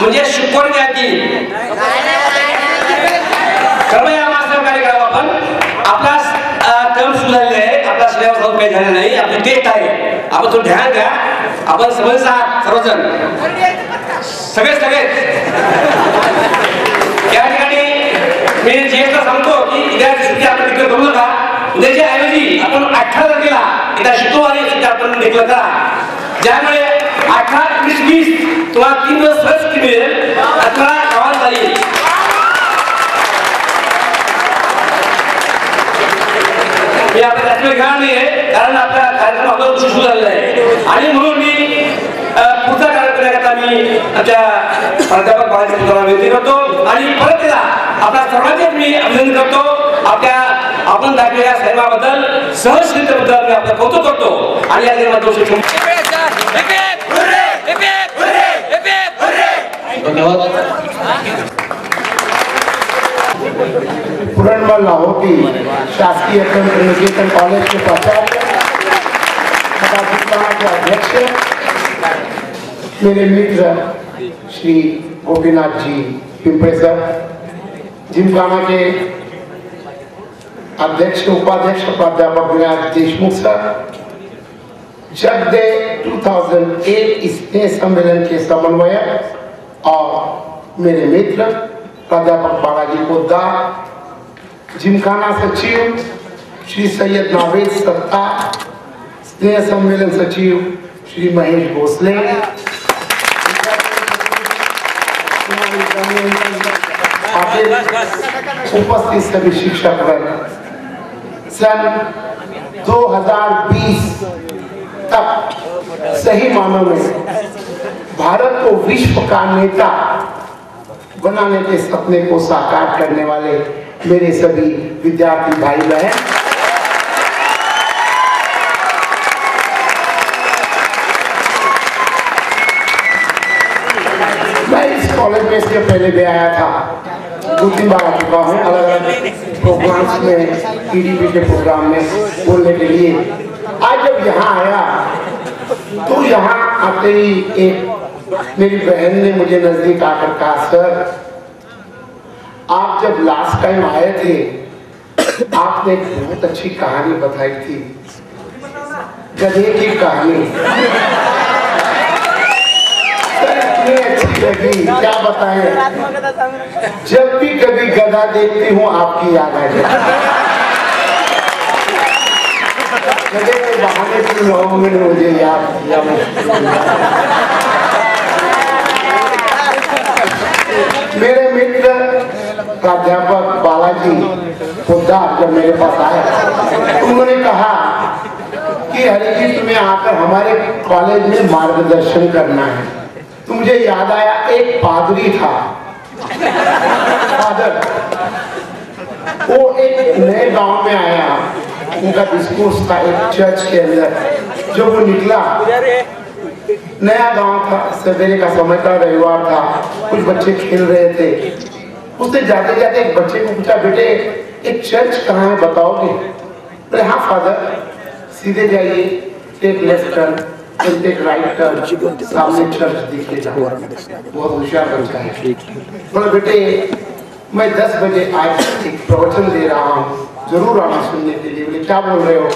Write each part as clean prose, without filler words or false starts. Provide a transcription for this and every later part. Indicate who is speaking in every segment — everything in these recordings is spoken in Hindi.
Speaker 1: म्हणजे शिकवण द्या ती कृपया आम्हाला सहकार्य करावं. आपण आपला टर्म सुरू झालेला आहे, आपला सिलेबस अजून काही झाला नाही, आपली टेस्ट आहे. आपण थोडं ध्यान द्या. आपण समज आहात सर्वजण, सगळे या ठिकाणी मी जेला सांगतो की उद्याची सुट्टी आपण डिक्लेअर करू नका. उद्याच्या ऐवजी आपण 18 तारखेला एकदा शुक्रवारी सुट्टी आपण डिक्लेअर करा, ज्यामुळे 18, 19, 20 तुम्हाला 3 दिवस सहज सुट्टी मिळेल. 18 गावात जाईल. मी आपल्या त्याच्यावर घेणार नाही आहे, कारण आपला कार्यक्रम आपला उशीर सुरू झालेला आहे. आणि म्हणून मी पुढचा कार्यक्रम करण्याकरता मी आमच्या प्राध्यापक बाळाच्या पुत्राला विनंती करतो आणि परत एकदा आपल्या सर्वांचेच मी अभिनंदन करतो. आपण दाखवलेल्या सेवाबद्दल, सहजतेबद्दल मी आपलं कौतुक करतो. आणि या धन्यवाद.
Speaker 2: पुरणमल लाहोटी शासकीय तंत्र निकेतन कॉलेज के प्राचार्य, के अध्यक्ष, मेरे मित्र श्री गोपीनाथ जी पिंपळे सर, जिमखाना के अध्यक्ष उपाध्यक्ष प्राध्यापक विनायक देशमुख सर, जब दे 2008 स्नेह सम्मेलन के समन्वयक और मेरे मित्र प्राध्यापक बालाजी पोद्दार, जिमखाना सचिव श्री सैयद नावेद सत्ता, स्नेह सम्मेलन सचिव श्री महेश भोसले, उपस्थित सभी शिक्षक वर्ग, सन 2020 तक सही मानों में भारत को विश्व का नेता बनाने के सपने को साकार करने वाले मेरे सभी विद्यार्थी भाई बहन, मैं इस कॉलेज में इसके पहले भी आया था, 2-3 बार आ चुका हूँ अलग अलग प्रोग्राम्स में, टीडीपी के प्रोग्राम में बोलने के लिए। आज जब यहाँ आया तो यहाँ आते ही एक मेरी बहन ने मुझे नजदीक आकर कहा, सर आप जब लास्ट टाइम आए थे आपने एक बहुत अच्छी कहानी बताई थी, गधे की कहानी। सर इतनी अच्छी लगी, क्या बताएं, जब भी कभी गधा देखती हूँ आपकी याद आ जाती। गधे के बहाने से लोगों ने मुझे याद किया। मेरे मित्र प्राध्यापक बालाजी पोद्दार जब मेरे पास आए तो उन्होंने कहा कि हरि जी तुम्हें आकर हमारे कॉलेज में मार्गदर्शन करना है। तो मुझे याद आया एक पादरी था, फादर, वो एक नए गांव में आया, उनका डिस्कोर्स था एक चर्च के अंदर। जो वो निकला, नया गांव था, सवेरे का समय था, रविवार था, कुछ बच्चे खेल रहे थे। उसने जाते जाते एक बच्चे को पूछा, बेटे एक चर्च कहाँ है बताओगे? बोले हाँ फादर, सीधे जाइए, take left turn, take right turn, सामने चर्च दिखेगा। बहुत होशियार बच्चा है। बोले बेटे मैं 10 बजे आज एक प्रवचन दे रहा हूँ, जरूर आना सुनने के लिए। बोले क्या बोल रहे हो?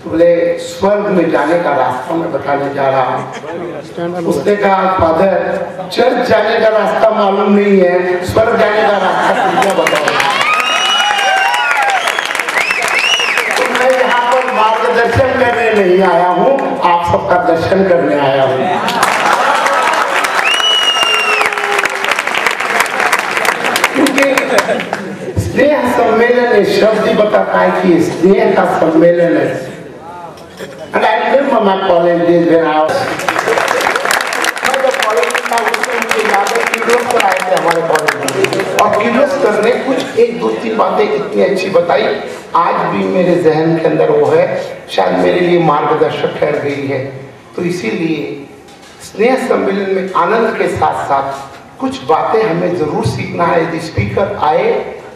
Speaker 2: बोले स्वर्ग में जाने का रास्ता मैं बताने जा रहा हूँ। उसने कहा फादर चर्च जाने का रास्ता मालूम नहीं है, स्वर्ग जाने का रास्ता क्या बताओ? तो मैं यहाँ पर मार्गदर्शन करने नहीं आया हूँ, आप सबका दर्शन करने आया हूँ। क्योंकि स्नेह सम्मेलन शब्द ही बताता है कि स्नेह का सम्मेलन है। And I remember my college days when I was आए थे हमारे कॉलेज में, और क्यूरियस करने कुछ 1-2-3 बातें इतनी अच्छी बताई, आज भी मेरे जहन के अंदर वो है, शायद मेरे लिए मार्गदर्शक ठहर गई है। तो इसीलिए स्नेह सम्मेलन में आनंद के साथ साथ कुछ बातें हमें जरूर सीखना है। यदि स्पीकर आए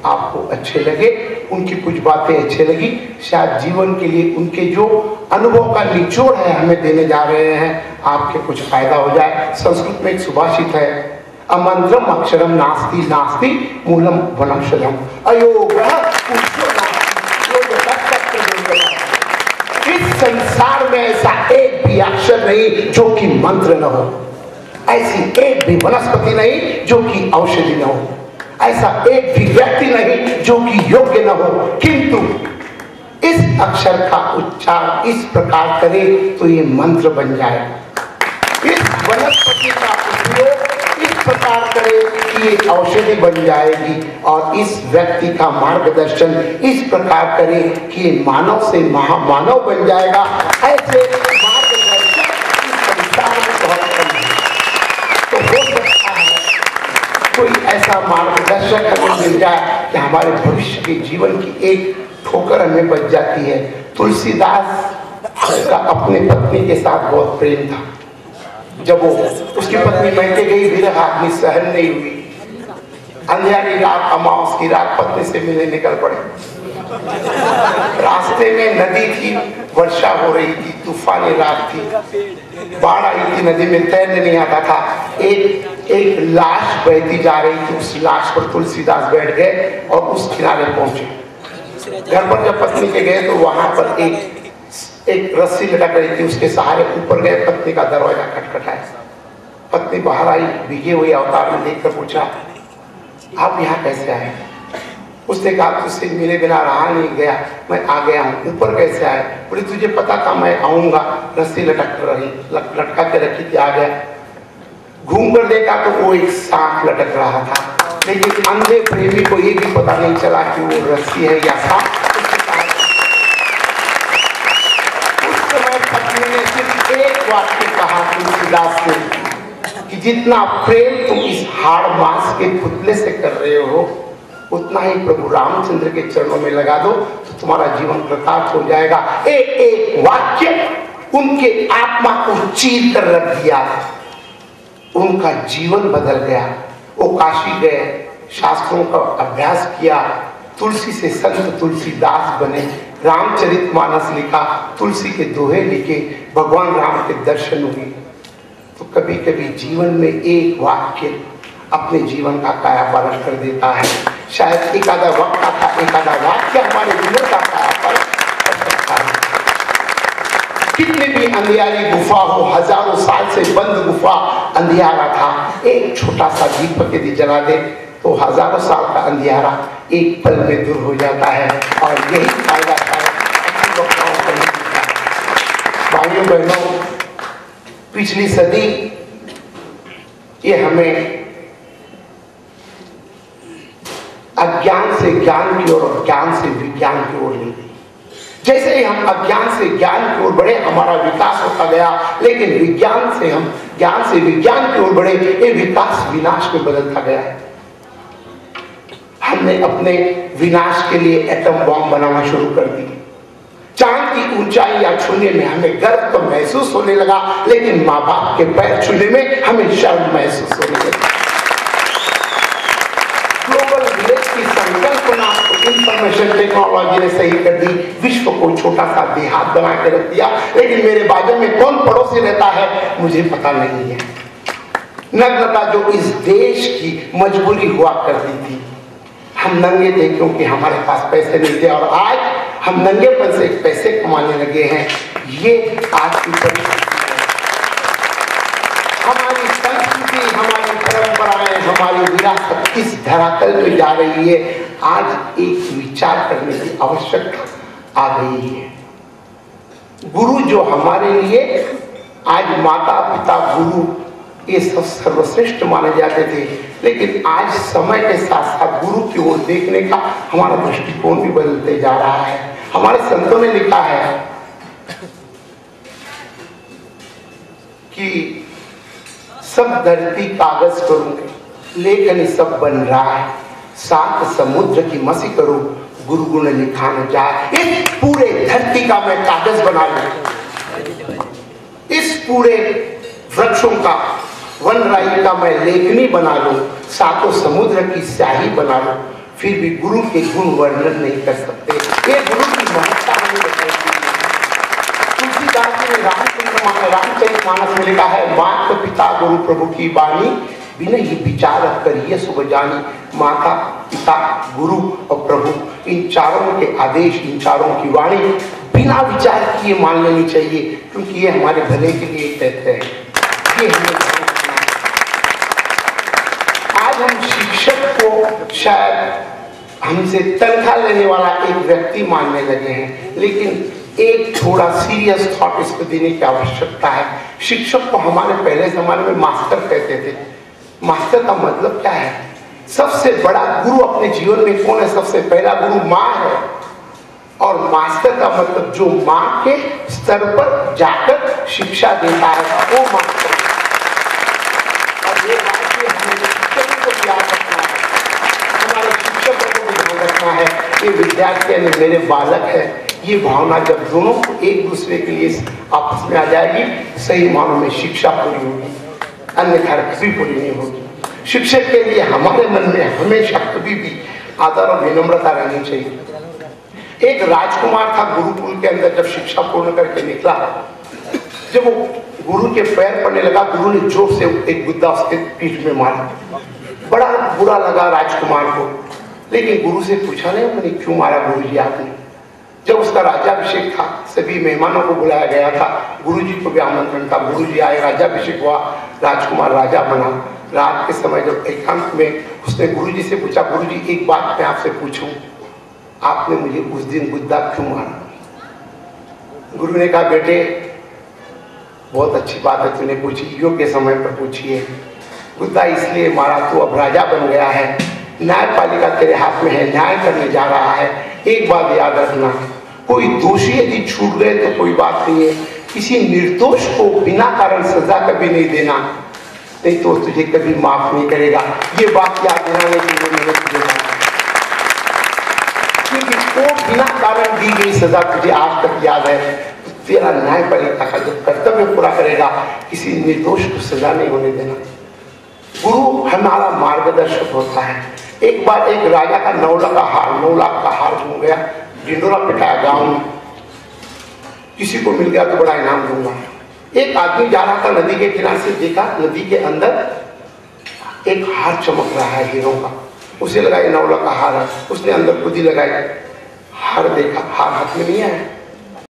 Speaker 2: आपको अच्छे लगे उनकी कुछ बातें अच्छी लगी, शायद जीवन के लिए उनके जो अनुभव का निचोड़ है हमें देने जा रहे हैं, आपके कुछ फायदा हो जाए। संस्कृत में एक सुभाषित है, अमंत्रम अक्षरम नास्ति नास्ति मूलम वनौषधम अयोगः पुरुषो नास्ति योगः तत्तत्र। इस संसार में ऐसा एक भी अक्षर नहीं जो कि मंत्र न हो, ऐसी एक भी वनस्पति नहीं जो कि औषधि न हो, ऐसा एक भी व्यक्ति नहीं जो कि योग्य न हो, किंतु इस अक्षर का उच्चार इस प्रकार करे तो ये मंत्र बन जाए। इस वनस्पति का उपयोग इस प्रकार करे कि ये औषधि बन जाएगी, और इस व्यक्ति का मार्गदर्शन इस प्रकार करे कि ये मानव से महामानव बन जाएगा। ऐसे मार्गदर्शन इस संसार में बहुत कम है। तो हो सकता है कोई ऐसा मार्गदर्शक हमें मिल जाए कि हमारे भविष्य के जीवन की एक ठोकर हमें बच जाती है। तुलसीदास का अपने पत्नी के साथ बहुत प्रेम था। जब वो उसकी पत्नी मैके गई, विरह आदमी सहन नहीं हुई, अंधियारी रात, अमावस की रात पत्नी से मिलने निकल पड़े। रास्ते में नदी थी, वर्षा हो रही थी, तूफानी रात थी, बाढ़ आई थी, नदी में तैरने नहीं आता था। एक लाश बहती जा रही थी, उस लाश पर तुलसीदास बैठ गए और उस किनारे पहुंचे। घर पर जब पत्नी के गए तो वहां पर एक रस्सी लटक रही थी, उसके सहारे ऊपर गए, पत्नी का दरवाजा खटखटाया। पत्नी बाहर आई, भीगे हुए अवतार में देखकर पूछा, आप यहाँ कैसे आए? उसने कहा, तुझसे मिले बिना रहा नहीं गया, मैं आ गया हूँ। ऊपर कैसे आए? बोले, तुझे पता था मैं आऊंगा, रस्सी लटका के रखी थी, आ गया। घूम कर देखा तो वो एक सांप लटक रहा था, लेकिन अंधे प्रेमी को ये भी पता नहीं चला कि वो रस्सी है या सांप। उस समय पत्नी ने सिर्फ एक वाक्य कहा तुलसीदास से कि जितना प्रेम तुम इस हाड़ मांस के पुतले से कर रहे हो, उतना ही प्रभु रामचंद्र के चरणों में लगा दो तो तुम्हारा जीवन कृतार्थ हो जाएगा। एक वाक्य उनके आत्मा को चीर कर रख दिया, उनका जीवन बदल गया। वो काशी गए, शास्त्रों का अभ्यास किया, तुलसी से संत तुलसीदास बने, रामचरितमानस लिखा, तुलसी के दोहे लिखे, भगवान राम के दर्शन हुए। तो कभी कभी जीवन में एक वाक्य अपने जीवन का कायापालट कर देता है। शायद एक आधा वक्त का एक आधा वाक्य हमारे जीवन का कायापालट कर सकता है। कितने भी अंधियारी गुफा हो, हजारों साल से बंद गुफा अंधियारा था, एक छोटा सा दीपक यदि जला दे तो हजारों साल का अंधियारा एक पल में दूर हो जाता है। और यही फायदा भाइयों बहनों, पिछली सदी ये हमें अज्ञान से ज्ञान की ओर और ज्ञान से विज्ञान की ओर ले गई। जैसे ही हम अज्ञान से ज्ञान की ओर बढ़े, हमारा विकास होता गया, लेकिन विज्ञान से हम ज्ञान से विज्ञान की ओर बढ़े, ये विकास विनाश में बदलता गया। हमने अपने विनाश के लिए एटम बॉम्ब बनाना शुरू कर दी। चांद की ऊंचाई या छूने में हमें गर्व तो महसूस होने लगा, लेकिन माँ बाप के पैर छूने में हमें शर्म महसूस होने लगी। ग्लोबल विलेज की संकल्पना इंफॉर्मेशन टेक्नोलॉजी ने सही कर दी, विश्व को छोटा सा देहात बना के रख दिया, लेकिन मेरे बाजू में कौन पड़ोसी रहता है मुझे पता नहीं है। नग्नता जो इस देश की मजबूरी हुआ करती थी, हम नंगे थे क्योंकि हमारे पास पैसे नहीं थे, और आज हम नंगेपन से पैसे कमाने लगे हैं। ये आज की परिस्थिति है। हमारी संस्कृति, हमारी परंपराएं, हमारी विरासत इस धरातल पे जा रही है। आज एक विचार करने की आवश्यकता आ गई है। गुरु जो हमारे लिए आज माता पिता गुरु ये सब सर्वश्रेष्ठ माने जाते थे, लेकिन आज समय के साथ साथ गुरु की ओर देखने का हमारा दृष्टिकोण भी बदलते जा रहा है। हमारे संतों ने लिखा है कि सब धरती कागज करूं, लेखन सब बन रहा है, सात समुद्र की मसी करूं, गुरु गुण लिखा न जाए। इस पूरे धरती का मैं कागज बना लूं, इस पूरे वृक्षों का वन राई का मैं लेखनी बना लूं, सातों समुद्र की स्याही बना लूं, फिर भी गुरु के गुण वर्णन नहीं कर सकते। ये गुरु की महत्ता हमें बताई गई है। तुलसीदास जी ने रामचरितमानस में लिखा है, माता पिता गुरु प्रभु की वाणी, बिना ही विचार करिए शुभ जानी। माता पिता गुरु और प्रभु, इन चारों के आदेश, इन चारों की वाणी बिना विचार किए मान लेनी चाहिए, क्योंकि ये हमारे भले के लिए कहते हैं। ये हमें आज हम शिक्षक को शायद हमसे तनख्वाह लेने वाला एक व्यक्ति मानने लगे हैं, लेकिन एक थोड़ा सीरियस थॉट इसको देने की आवश्यकता है। शिक्षक को हमारे पहले जमाने में मास्टर कहते थे। मास्टर का मतलब क्या है? सबसे बड़ा गुरु अपने जीवन में कौन है? सबसे पहला गुरु माँ है, और मास्टर का मतलब जो माँ के स्तर पर जाकर शिक्षा देता है वो मास्टर। और ये बात हमें शिक्षकों को याद रखना है, हमारे शिक्षकों को ध्यान रखना है। ये विद्यार्थी यानी मेरे बालक है, ये भावना जब दोनों को एक दूसरे के लिए आपस में आ जाएगी, सही मानों में शिक्षा पूरी होगी, अन्यथा कभी पूरी नहीं होगी। शिक्षक के लिए हमारे मन में हमेशा कभी भी आदर और विनम्रता रहनी चाहिए। एक राजकुमार था गुरुकुल के अंदर, जब शिक्षा पूर्ण करके निकला, जब वो गुरु के पैर पड़ने लगा, गुरु ने जोर से एक गुद्दा उसके पीठ में मारा। बड़ा बुरा लगा राजकुमार को, लेकिन गुरु से पूछा नहीं मैंने क्यों मारा गुरु जी आपने। जब उसका राज्याभिषेक था, सभी मेहमानों को बुलाया गया था, गुरुजी को भी आमंत्रण था, गुरुजी आए, राज्याभिषेक हुआ, राजकुमार राजा बना। रात के समय जब एकांत में उसने गुरुजी से पूछा, गुरुजी एक बात मैं आपसे पूछूं, आपने मुझे उस दिन गुद्दा क्यों मारा? गुरु ने कहा, बेटे बहुत अच्छी बात है तूने पूछी, योग के समय पर पूछी है। गुद्दा इसलिए मारा, तू अब राजा बन गया है, न्यायपालिका तेरे हाथ में है, न्याय करने जा रहा है। एक बात याद रखना, कोई दोषी यदि छूट गए तो कोई बात नहीं है, किसी निर्दोष को बिना कारण सजा कभी नहीं देना, नहीं तो तुझे कभी माफ नहीं करेगा। ये बात याद दिलाने के लिए मैंने तुझे कहा, क्योंकि वो बिना कारण दी गई सजा तुझे आज तक याद है। तेरा न्यायपालिका का जब कर्तव्य पूरा करेगा, किसी निर्दोष को सजा नहीं होने देना। गुरु हमारा मार्गदर्शक होता है। एक बार एक राजा का 9 लाख का हार हो गया, ढिंडोरा पिटाया गांव में, किसी को मिल गया तो बड़ा इनाम दूंगा। एक आदमी जा रहा था नदी के किनारे से, देखा नदी के अंदर एक हार चमक रहा है हीरो का, उसे लगा ये 9 लाख का हार है। उसने अंदर खुदी लगाई, हार देखा, हार हाथ में नहीं आया।